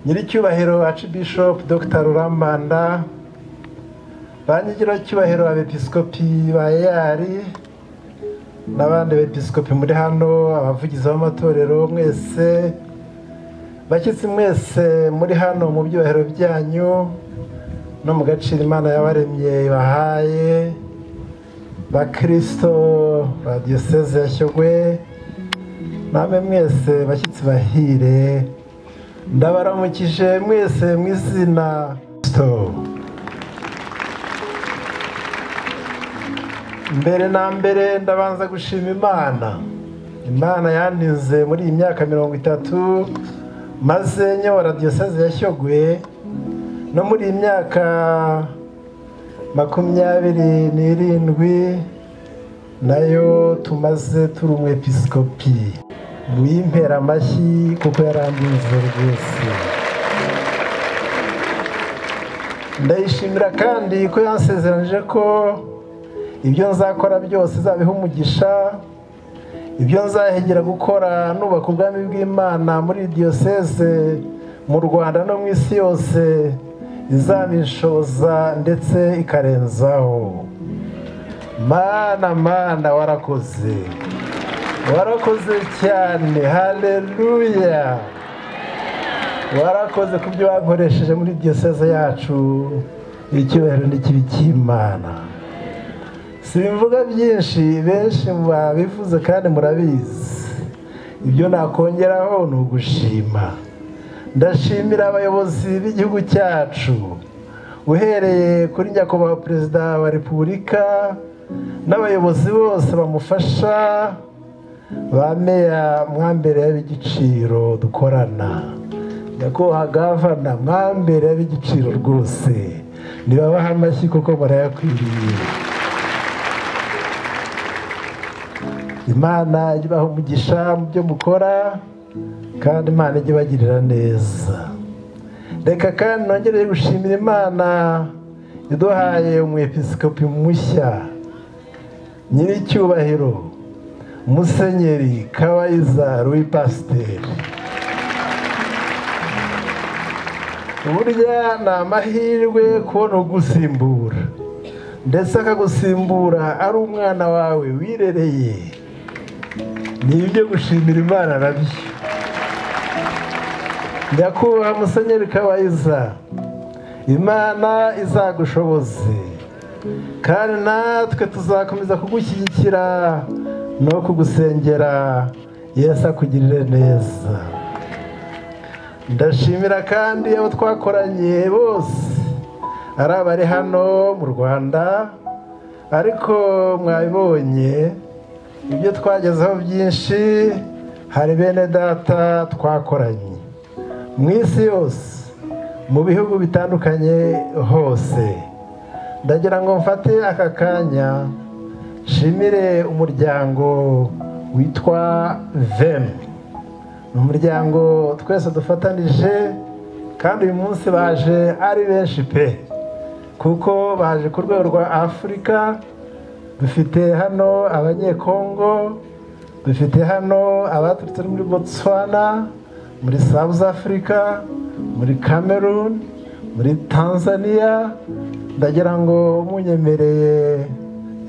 nyiricyubahiro Archbishop Dr. Rurambanda, banyigirocyubahiro abepiskopi ba Yari n'abandi bepiskopi muri hano, abavugizi b'amatorero mwese, bashyitsi mwese muri hano mu byubahiro byanyu no mu gaciro Imana yabaremye bahaye, bakristo ba diocese ya Shyogwe, namwe mwese bashyitsi bahire, ndabaramukije mwese mu izina Kristo. Mbere na mbere ndabanza gushima Imana yandinze muri iyi myaka 30 maze nyobora diocese ya Shyogwe, no muri iyi myaka 27 nayo tumaze turi umwepiskopi. Muyimpera amashyi kuko yarandinze rwose. Ndayishimira kandi ko yansezeranije ko ibyo nzakora byose zabiha umugisha, ibyo nzahegera gukora nubaka ubwami bw'Imana muri diocese mu Rwanda no mu isi yose izabinshoza ndetse ikarenzaho. Mana warakoze cyane, haleluya. Warakoze kubyo wankoresheje muri diocese yacu, icyubahiro n'ikibi cy'Imana. Simvuga byinshi, benshi babivuze kandi murabizi. Ibyo nakongeraho ni ugushima. Ndashimira abayobozi b'igihugu cyacu, uhereye kuri nyakubahwa Perezida wa Repubulika n'abayobozi bose bamufasha, ba meya mwambere y'igiciro dukorana, nyakubahwa gavana mwambere y'igiciro rwose, nibabaha amashyi kuko murayakwiriye. Imana ibaha umugisha mu byo mukora kandi Imana ijye ibagirira neza. Reka kandi nongere gushimira Imana iduhaye umwepiskopi mushya, nyiricyubahiro Musenyeri Kabayiza Louis Pasteur. Burya ni amahirwe kubona ugusimbura, ndetse akagusimbura ari umwana wawe wirereye. Ni ibyo gushimira Imana nabyo. Nyakubahwa Musenyeri Kabayiza, Imana izagushoboze kandi natwe tuzakomeza kugushyigikira no kugusengera. Yesu akugirire neza. Ndashimira kandi abo twakoranye bose, ari abari hano mu Rwanda, ariko mwabibonye ibyo twagezeho byinshi. Hari bene data twakoranye mu isi yose, mu bihugu bitandukanye hose. Ndagira ngo mfate aka kanya nshimire umuryango witwa VEM. Ni umuryango twese dufatanije, kandi uyu munsi baje ari benshi pe, kuko baje ku rwego rwa Afurika. Dufite hano abanyekongo, dufite hano abaturutse muri Botswana, muri South Africa, muri Cameroon, muri Tanzania. Ndagira ngo munyemereye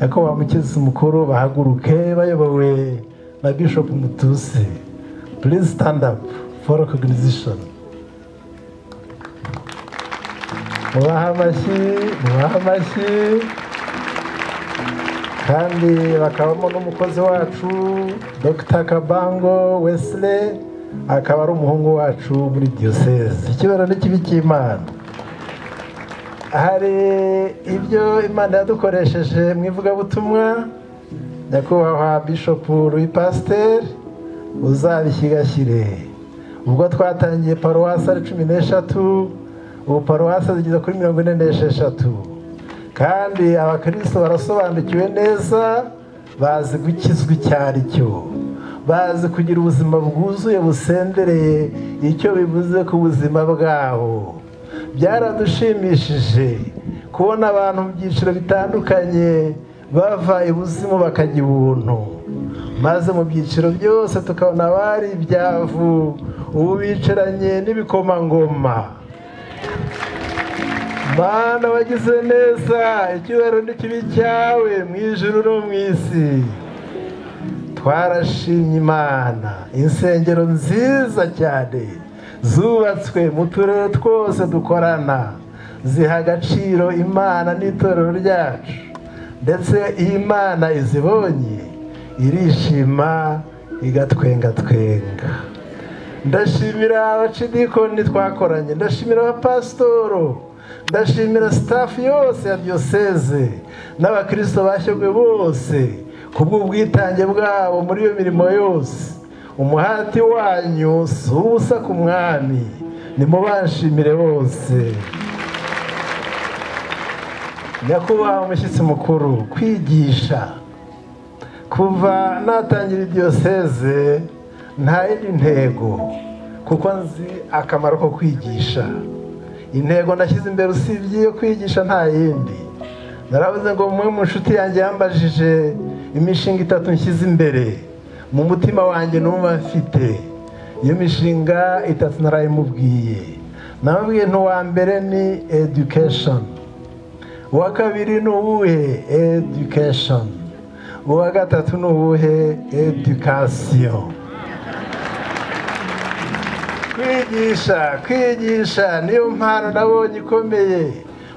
Nyakubahwa Mukizi Mukuru bahaguruke bayobowe na Bishop Mutusi. Please stand up for recognition. Mubaha amashyi. Kandi bakabamo n'umukozi wacu Dr. Kabango Wesley, akaba ari umuhungu wacu muri diocese. Icyubahiro n'ikibi cy'Imana. Hari ibyo Imana yadukoresheje mu ivugabutumwa. Nyakubahwa Bishop Louis Pasteur uzabishyigashyire. Ubwo twatangiye paruwasi ari 13, ubu paruwasi zigeze kuri 46. Kandi abakristo barasobanukiwe neza, bazi gukizwa icyo ari cyo, bazi kugira ubuzima bwuzuye busendereye icyo bivuze ku buzima bwabo. Byaradushimishije kubona abantu mu byiciro bitandukanye bava ibuzimu bakajya ibuntu, maze mu byiciro byose tukabona bari ibyavu ubu bicaranye n'ibikomangoma. Mana wagize neza, icyubahiro n'ikibi cyawe mu ijuru no mu isi. Twarashimye Imana, insengero nziza cyane zubatswe mu turere twose dukorana, ziha agaciro Imana n'itorero ryacu, ndetse iyo Imana izibonye irishima igatwengatwenga. Ndashimira abacidikoni twakoranye, ndashimira abapasitoro, ndashimira staff yose ya diyoseze n'abakristo bashyogwe bose kubw'ubwitange bwabo muri iyo mirimo yose. Umuhati wanyu si ubusa ku mwami, nimubashimire bose. Nyakubahwa umushyitsi mukuru, kwigisha kuva natangira diyoseze nta yindi ntego, kuko nzi akamaro ko kwigisha. Intego nashyize imbere usibye iyo kwigisha nta yindi. Naravuze ngo umwe mu nshuti yanjye yambajije imishinga 3 nshyize imbere mu mutima wanjye numva mfite. Iyo mishinga 3 narayimubwiye. Namubwiye ntuwa mbere ni education, uwa kabiri ni uwuhe education, uwa gatatu ni uwuhe education. Kwigisha niyo mpano nabonye ikomeye.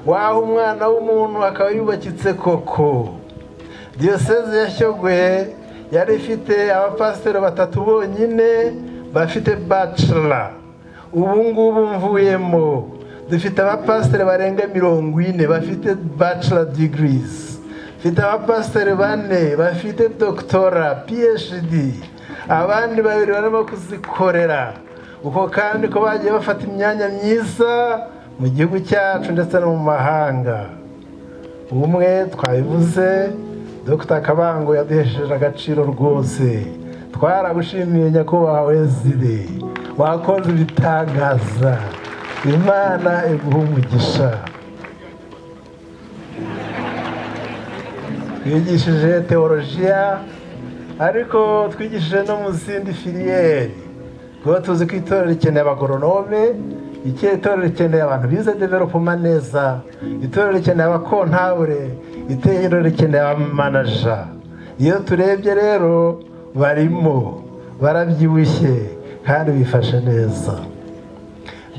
Waho umwana w'umuntu akaba yubakitse koko. Diyoseze ya Shyogwe yari ifite abapasiteri 3 bonyine bafite bachelor. Ubu ngubu mvuyemo dufite abapasiteri barenga 40 bafite bachelor degrees. Dufite abapasiteri 4 bafite doctora PhD, abandi 2 barimo kuzikorera. Uko kandi ko bagiye bafata imyanya myiza mu gihugu cyacu ndetse no mu mahanga. Umwe twabivuze, Dr. Kabango yaduhesheje agaciro rwose. Twaragushimiye nyakubahwa Wezire, wakoze ibitangaza. Imana iguhe umugisha. Twigishije teologiya, ariko twigishije no mu zindi filiyeri. Kuba tuzi ko itorero rikeneye abagoronome, itorero rikeneye abantu bize development neza, itorero rikeneye abakontabure, itorero rikeneye abamanaja. Iyo turebye rero barimo barabyibushye kandi bifashe neza.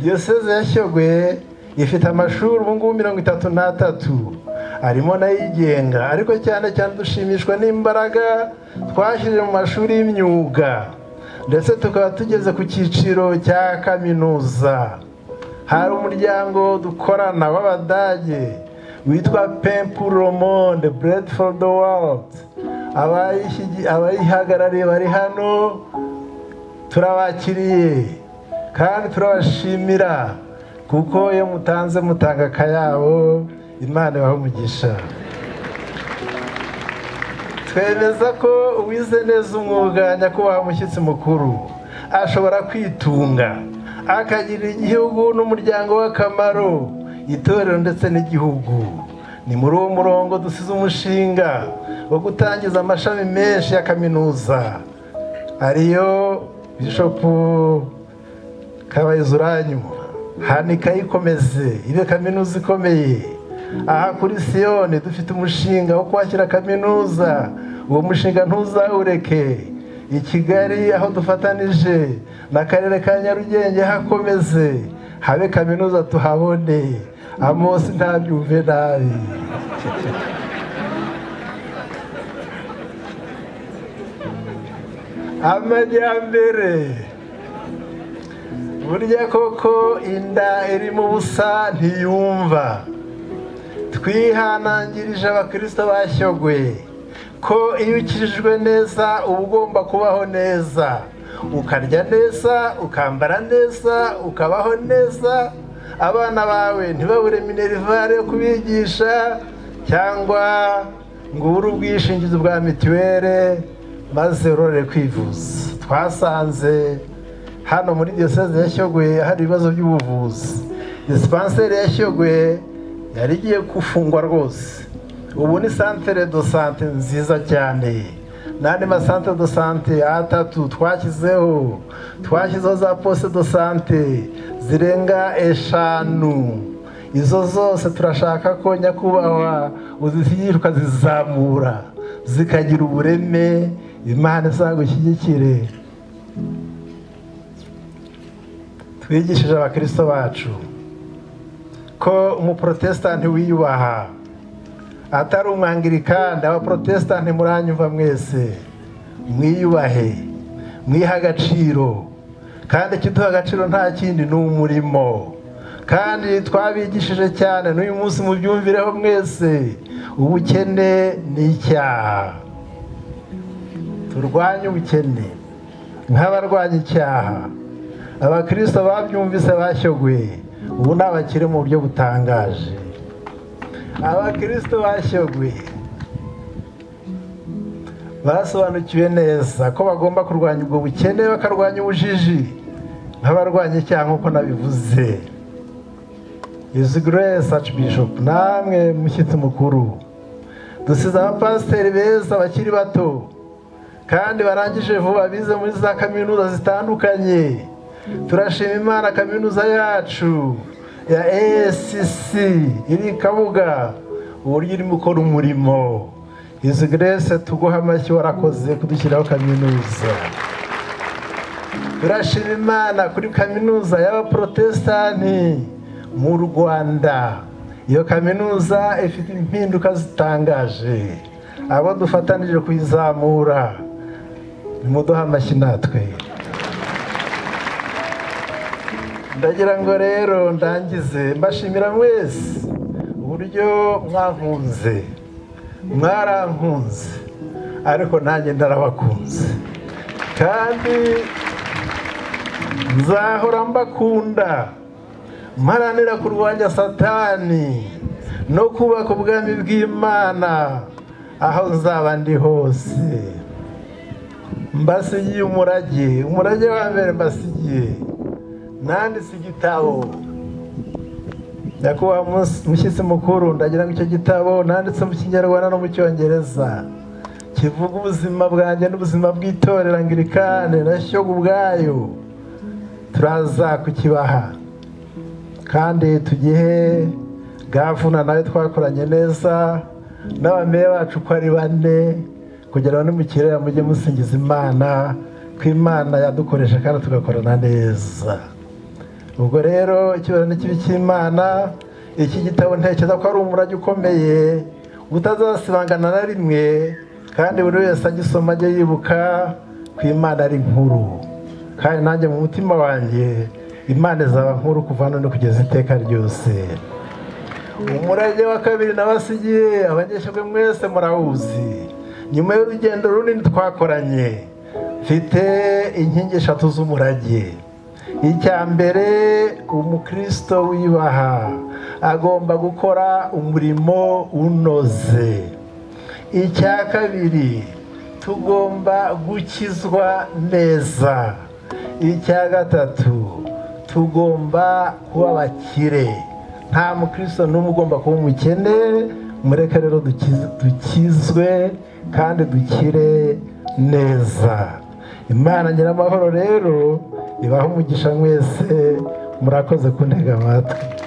Diyoseze ya Shyogwe ifite amashuri ubu ngubu 33, arimo n'ayigenga, ariko cyane cyane dushimishwa n'imbaraga twashyize mu mashuri y'imyuga, ndetse tukaba tugeze ku cyiciro cya kaminuza. Hari umuryango dukorana w'Abadage witwa Pain pour le monde, Bread for the world. Abayihagarariye bari hano, turabakiriye kandi turabashimira, kuko iyo mutanze mutanga akayabo. Imana ibahe umugisha. Twemeza ko uwize neza umwuga, nyakubahwa umushyitsi mukuru, ashobora kwitunga akagirira igihugu n'umuryango w'akamaro, itorero ndetse n'igihugu. Ni muri uwo murongo dusize umushinga wo gutangiza amashami menshi ya kaminuza, ariyo Bishop Kabayizuranyu hanika ikomeze ibe kaminuza ikomeye. Aha kuri Siyoni dufite umushinga wo kwakira kaminuza. Uwo mushinga ntuzawureke. I Kigali aho dufatanije n'akarere ka Nyarugenge hakomeze habe kaminuza tuhabone. Amos ntabyumve nabi. Amajyambere, burya koko inda iri mu busa ntiyumva. Twihanangirije abakristo ba Shyogwe ko iyo ukijijwe neza uba ugomba kubaho neza, ukarya neza, ukambara neza, ukabaho neza. Abana bawe ntibabure minerivare yo kubigisha, cyangwa ngo ubure ubwishingizi bwa mituwere maze urore kwivuza. Twasanze hano muri diyoseze ya Shyogwe hari ibibazo by'ubuvuzi. Dispensaire ya Shyogwe yari igiye gufungwa rwose. Ubu ni centre de santé nziza cyane, n'andi masantere do sante atatu twashyizeho za poste do sante zirenga 5. izo zose turashaka ko nyakubahwa uzishyigikira ukazizamura zikagira ubureme. Imana izagushyigikire. twigishije abakristo bacu ko umuprotestanti wiyubaha atari umwangirikani. abaprotestanti muranyumva mwese, mwiyubahe, mwiha agaciro, kandi ikiduha agaciro nta kindi ni umurimo. kandi twabigishije cyane n'uyu munsi mubyumvireho mwese, ubukene ni icyaha. turwanye ubukene nk'abarwanya icyaha. abakristo babyumvise bashyogwe, ubu ni abakire mu buryo butangaje. abakristo bashyogwe basobanukiwe neza ko bagomba kurwanya ubwo bukene, bakarwanya ubujiji nk'abarwanya icyaha nk'uko nabivuze. His Grace Archbishop, namwe mushyitsi mukuru, dusize abapasiteri beza bakiri bato kandi barangije vuba, bize muri za kaminuza zitandukanye. turashima Imana, kaminuza yacu ya ASCC iri Kabuga uburyo irimo gukora umurimo. His Grace, tuguha amashyi, warakoze kudushyiraho kaminuza. turashima Imana kuri kaminuza y'abaprotestanti mu Rwanda. iyo kaminuza ifite impinduka zitangaje, abo dufatanije kuyizamura nimuduha amashyi natwe. ndagira ngo rero ndangize mbashimira mwese uburyo mwankunze, mwarankunze, ariko nanjye ndarabakunze kandi nzahora mbakunda, mparanira kurwanya Satani no kubaka ubwami bw'Imana aho nzaba ndi hose. mbasigiye umurage wa mbere mbasigiye, nanditse igitabo. nyakubahwa mushyitsi mukuru, ndagira ngo icyo gitabo nanditse mu Kinyarwanda no mu Cyongereza kivuga ubuzima bwanjye n'ubuzima bw'itorero Anglikane na Shyogwe ubwayo. turaza kukibaha kandi tugihe Gavuna nawe twakoranye neza n'abameya bacu ko ari 4, kugira ngo nimukirera mujye musingiza Imana ko Imana yadukoresha kandi tugakorana neza. ubwo rero ikibazo n'ikibi cy'Imana, iki gitabo ntekereza ko ari umurage ukomeye utazasibangana na rimwe, kandi buri wese agisoma ajye yibuka ko Imana ari nkuru. kandi nanjye mu mutima wanjye Imana izaba nkuru kuva none kugeza iteka ryose. umurage wa kabiri nabasigiye abanyeshyogwe mwese murawuzi. nyuma y'urugendo runini twakoranye, mfite inkingi 3 z'umurage. icya mbere, umukristo wiyubaha agomba gukora umurimo unoze. icya kabiri, tugomba gukizwa neza. icya gatatu, tugomba kuba abakire. nta mukristo n'umwe ugomba kuba umukene. mureke rero dukizwe kandi dukire neza. Imana nyiramahoro rero ibahe umugisha mwese. murakoze kuntega amatwi.